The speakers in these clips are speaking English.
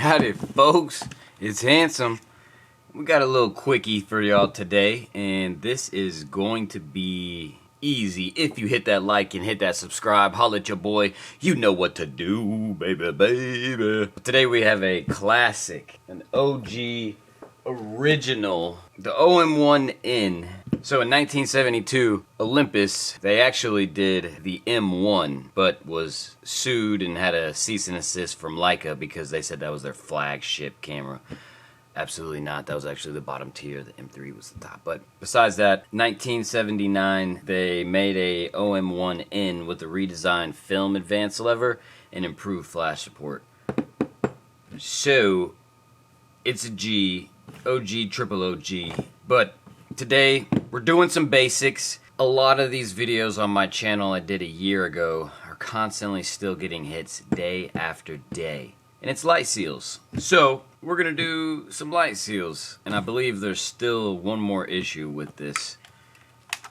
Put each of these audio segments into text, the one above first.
Howdy folks, it's Handsome. We got a little quickie for y'all today, and this is going to be easy. If you hit that like and hit that subscribe, holla at your boy, you know what to do, baby. Today we have a classic, an OG original, the OM-1n. So in 1972, Olympus, they actually did the M1, but was sued and had a cease and desist from Leica because they said that was their flagship camera. Absolutely not. That was actually the bottom tier. The M3 was the top. But besides that, 1979, they made a OM-1n with a redesigned film advance lever and improved flash support. So, it's a G, OG, triple OG. But today, we're doing some basics. A lot of these videos on my channel I did a year ago are constantly still getting hits day after day. And it's light seals. So, we're gonna do some light seals. And I believe there's still one more issue with this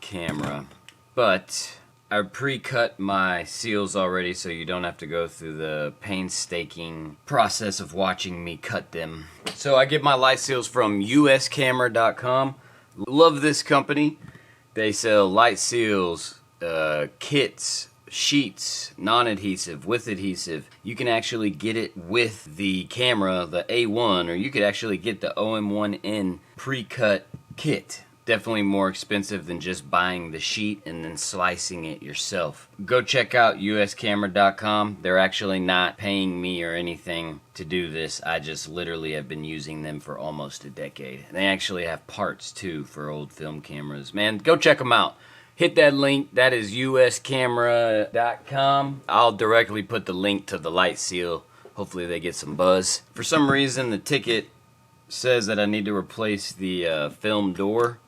camera. But I pre-cut my seals already so you don't have to go through the painstaking process of watching me cut them. So I get my light seals from uscamera.com. Love this company. They sell light seals, kits, sheets, non-adhesive, with adhesive. You can actually get it with the camera, the A1, or you could actually get the OM-1n pre-cut kit. Definitely more expensive than just buying the sheet and then slicing it yourself. Go check out uscamera.com. They're actually not paying me or anything to do this. I just literally have been using them for almost a decade. They actually have parts too for old film cameras. Man, go check them out. Hit that link. That is uscamera.com. I'll directly put the link to the light seal. Hopefully they get some buzz. For some reason the ticket says that I need to replace the film door.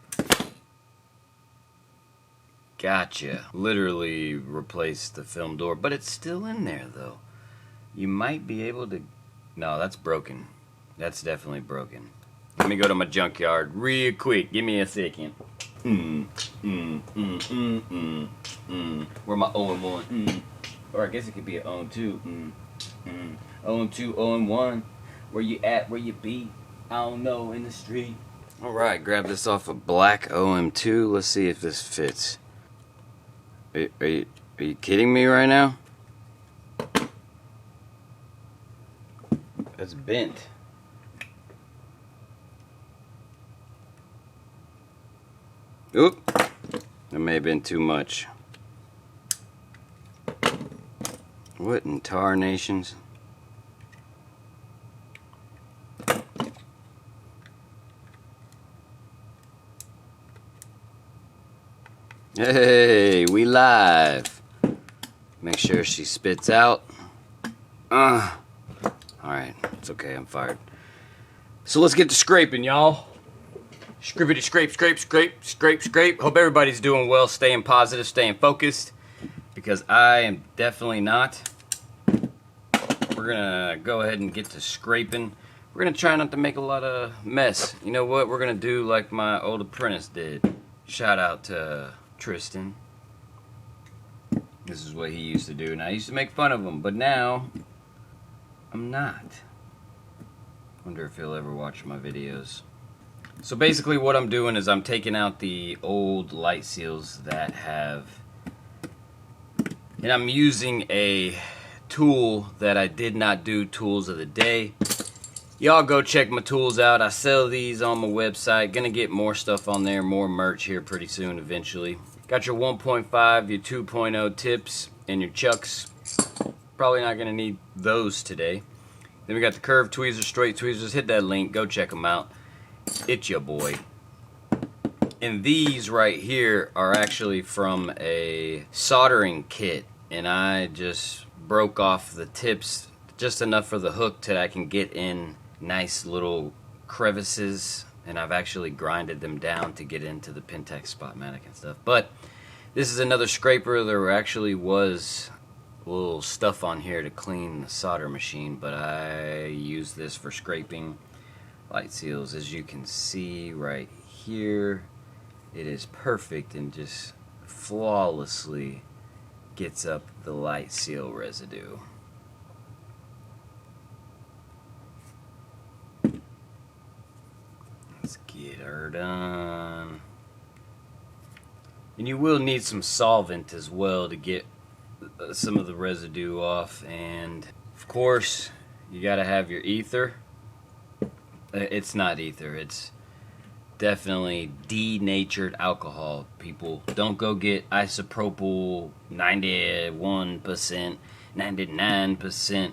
Gotcha. Literally replace the film door, but it's still in there though. You might be able to... No, that's broken. That's definitely broken. Let me go to my junkyard real quick. Give me a second. Where my OM1? Or I guess it could be an OM2. OM2, OM1. Where you at? Where you be? I don't know, in the street. Alright, grab this off a black OM2. Let's see if this fits. Are you kidding me right now? That's bent. Oop. That may have been too much. What in tarnations? Hey, we live. Make sure she spits out. Alright, it's okay, I'm fired. So let's get to scraping, y'all. Scrappity scrape, scrape, scrape, scrape, scrape. Hope everybody's doing well, staying positive, staying focused. Because I am definitely not. We're gonna go ahead and get to scraping. We're gonna try not to make a lot of mess. You know what? We're gonna do like my old apprentice did. Shout out to Tristan. This is what he used to do, and I used to make fun of him, but now I'm not. Wonder if he'll ever watch my videos. So basically what I'm doing is I'm taking out the old light seals that have, and I'm using a tool that I did not do tools of the day. Y'all go check my tools out. I sell these on my website. Gonna get more stuff on there, more merch here pretty soon eventually. Got your 1.5, your 2.0 tips, and your chucks. Probably not gonna need those today. Then we got the curved tweezers, straight tweezers. Hit that link, go check them out. It's your boy. And these right here are actually from a soldering kit. And I just broke off the tips just enough for the hook that I can get in nice little crevices, and I've actually grinded them down to get into the Pentax Spotmatic and stuff. But this is another scraper. There actually was a little stuff on here to clean the solder machine, but I use this for scraping light seals. As you can see right here, it is perfect and just flawlessly gets up the light seal residue. Let's get her done. And you will need some solvent as well to get some of the residue off. And of course, you gotta have your ether. It's not ether, it's definitely denatured alcohol. People, don't go get isopropyl 91%, 99%.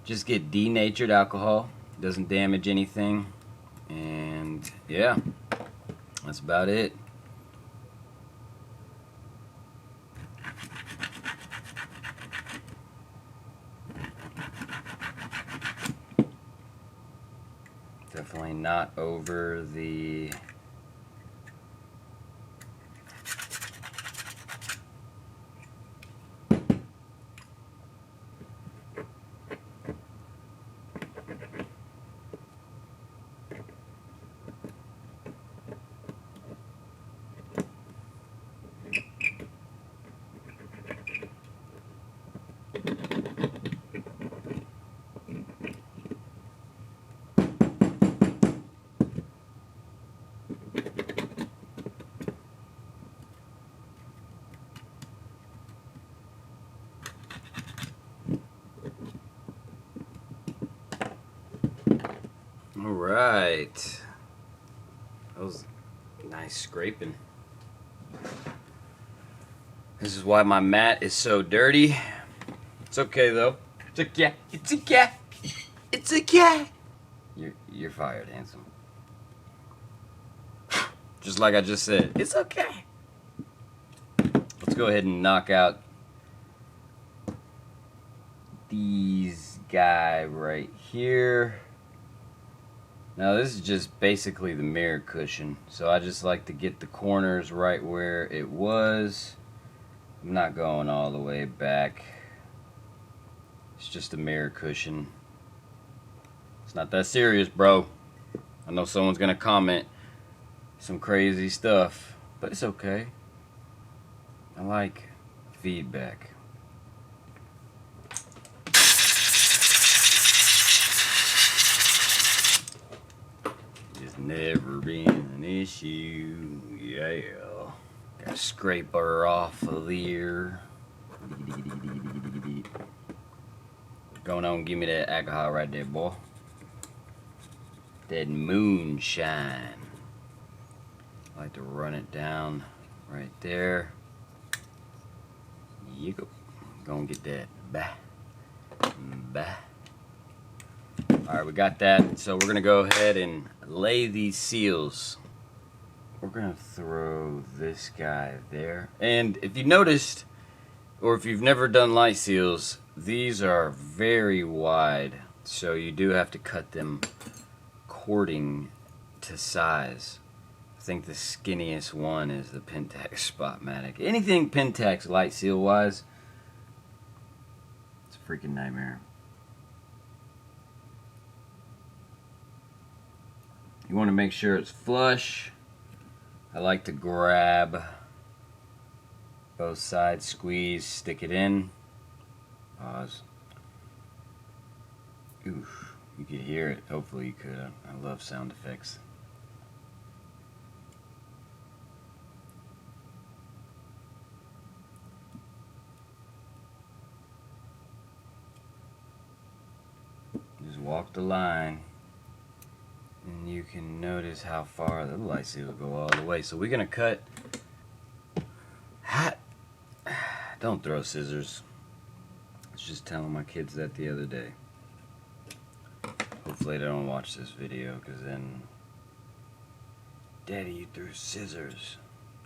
Just get denatured alcohol. It doesn't damage anything. And yeah, that's about it. Definitely not over the Alright. That was nice scraping. This is why my mat is so dirty. It's okay though. It's okay. It's okay. It's okay. You're fired, handsome. Just like I just said. It's okay. Let's go ahead and knock out these guy right here. Now this is just basically the mirror cushion, so I just like to get the corners right where it was. I'm not going all the way back. It's just a mirror cushion. It's not that serious, bro. I know someone's gonna comment some crazy stuff, but it's okay. I like feedback. Never been an issue. Yeah. Gotta scrape her off of there. Going on, give me that alcohol right there, boy. That moonshine. I like to run it down right there. You go. Gonna get that. Bah. Bah. Alright, we got that. So we're gonna go ahead and lay these seals. We're gonna throw this guy there. And if you noticed, or if you've never done light seals, these are very wide. So you do have to cut them according to size. I think the skinniest one is the Pentax Spotmatic. Anything Pentax light seal wise, it's a freaking nightmare. You want to make sure it's flush. I like to grab both sides, squeeze, stick it in. Pause. Oof, you could hear it. Hopefully you could. I love sound effects. Just walk the line. And you can notice how far the light seal will go all the way. So we're gonna cut. Hot. Don't throw scissors. I was just telling my kids that the other day. Hopefully they don't watch this video, because then, Daddy, you threw scissors.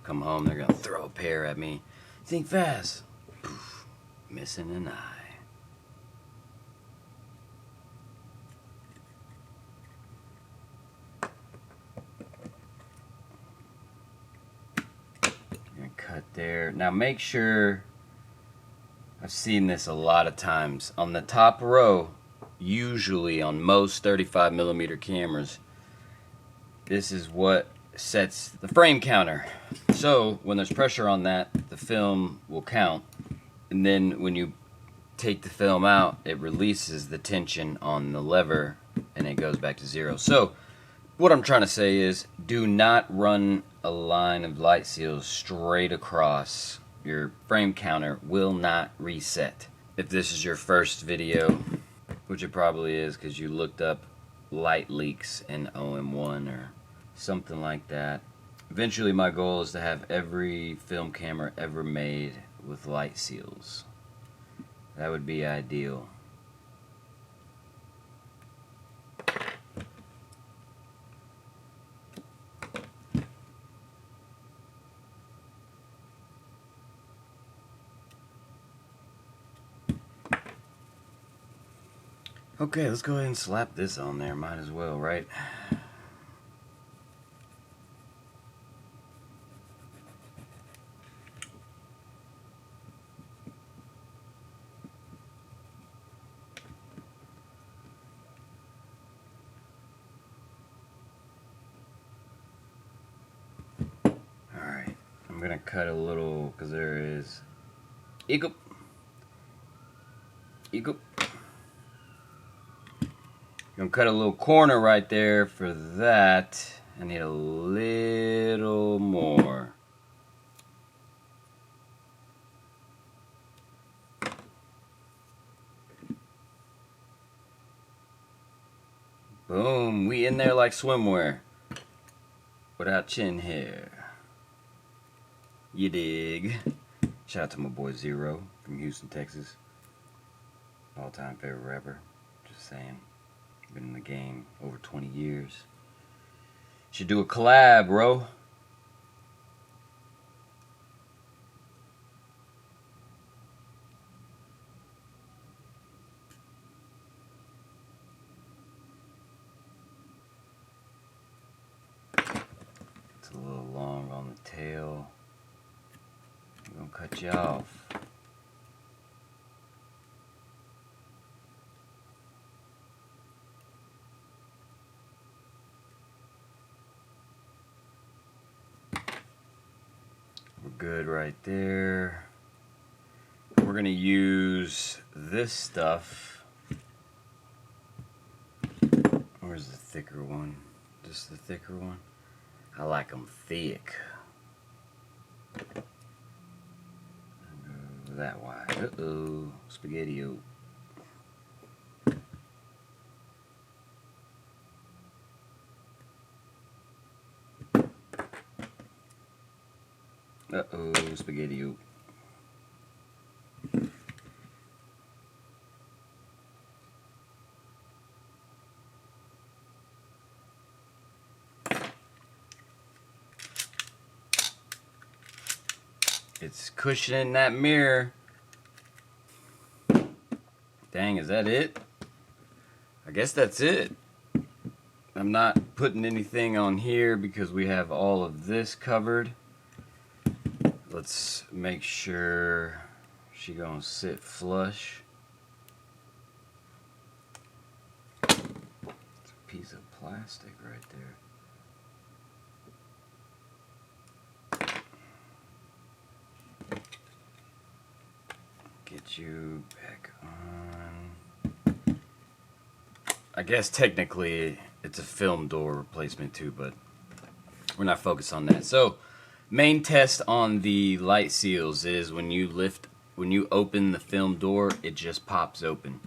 Come home, they're gonna throw a pair at me. Think fast. Poof. Missing an eye. Cut there. Now make sure, I've seen this a lot of times, on the top row, usually on most 35mm cameras, this is what sets the frame counter. So when there's pressure on that, the film will count, and then when you take the film out, it releases the tension on the lever and it goes back to 0. So What I'm trying to say is, do not run a line of light seals straight across. Your frame counter will not reset. If this is your first video, which it probably is because you looked up light leaks in OM-1 or something like that. Eventually my goal is to have every film camera ever made with light seals. That would be ideal. Okay, let's go ahead and slap this on there. Might as well, right? Alright, I'm gonna cut a little, because there is eagle. Gonna cut a little corner right there for that. I need a little more. Boom, we in there like swimwear. Without chin hair. You dig? Shout out to my boy Zero from Houston, Texas. All-time favorite rapper. Just saying. Been in the game over 20 years. Should do a collab, bro. It's a little long on the tail. I'm gonna cut you off. Good right there. We're gonna use this stuff. Where's the thicker one? Just the thicker one? I like them thick. Go that wide. Uh-oh, spaghetti-o. Uh-oh, spaghetti-o. It's cushioning that mirror. Dang, is that it? I guess that's it. I'm not putting anything on here because we have all of this covered. Let's make sure she gonna sit flush. It's a piece of plastic right there. Get you back on. I guess technically it's a film door replacement too, but we're not focused on that. So main test on the light seals is when you open the film door, it just pops open.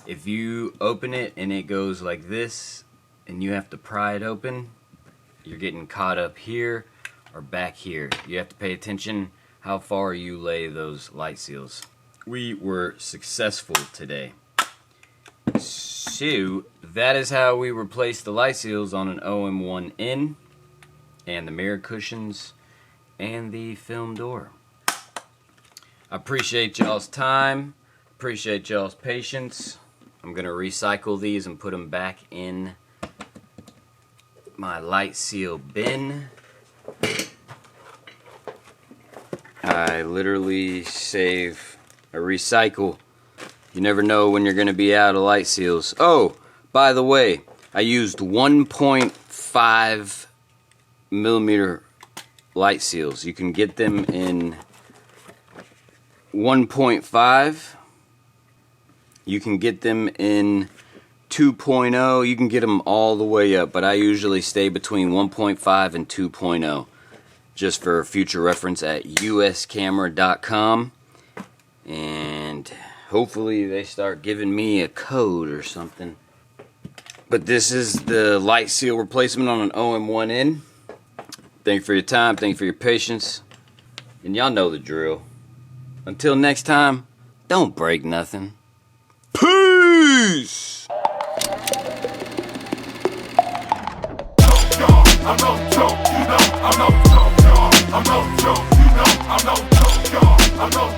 If you open it and it goes like this and you have to pry it open, you're getting caught up here or back here. You have to pay attention how far you lay those light seals. We were successful today. So that is how we replaced the light seals on an OM-1n and the mirror cushions and the film door. I appreciate y'all's time, appreciate y'all's patience. I'm gonna recycle these and put them back in my light seal bin. I literally save a recycle. You never know when you're gonna be out of light seals. Oh, by the way, I used 1.5 millimeter light seals. You can get them in 1.5. You can get them in 2.0. You can get them all the way up, but I usually stay between 1.5 and 2.0, just for future reference at uscamera.com. And hopefully they start giving me a code or something. But this is the light seal replacement on an OM-1n. Thank you for your time, thank you for your patience, and y'all know the drill. Until next time, don't break nothing. Peace! I'm no joke, you know, I'm no joke, I'm no joke, you know, I'm no joke, I'm no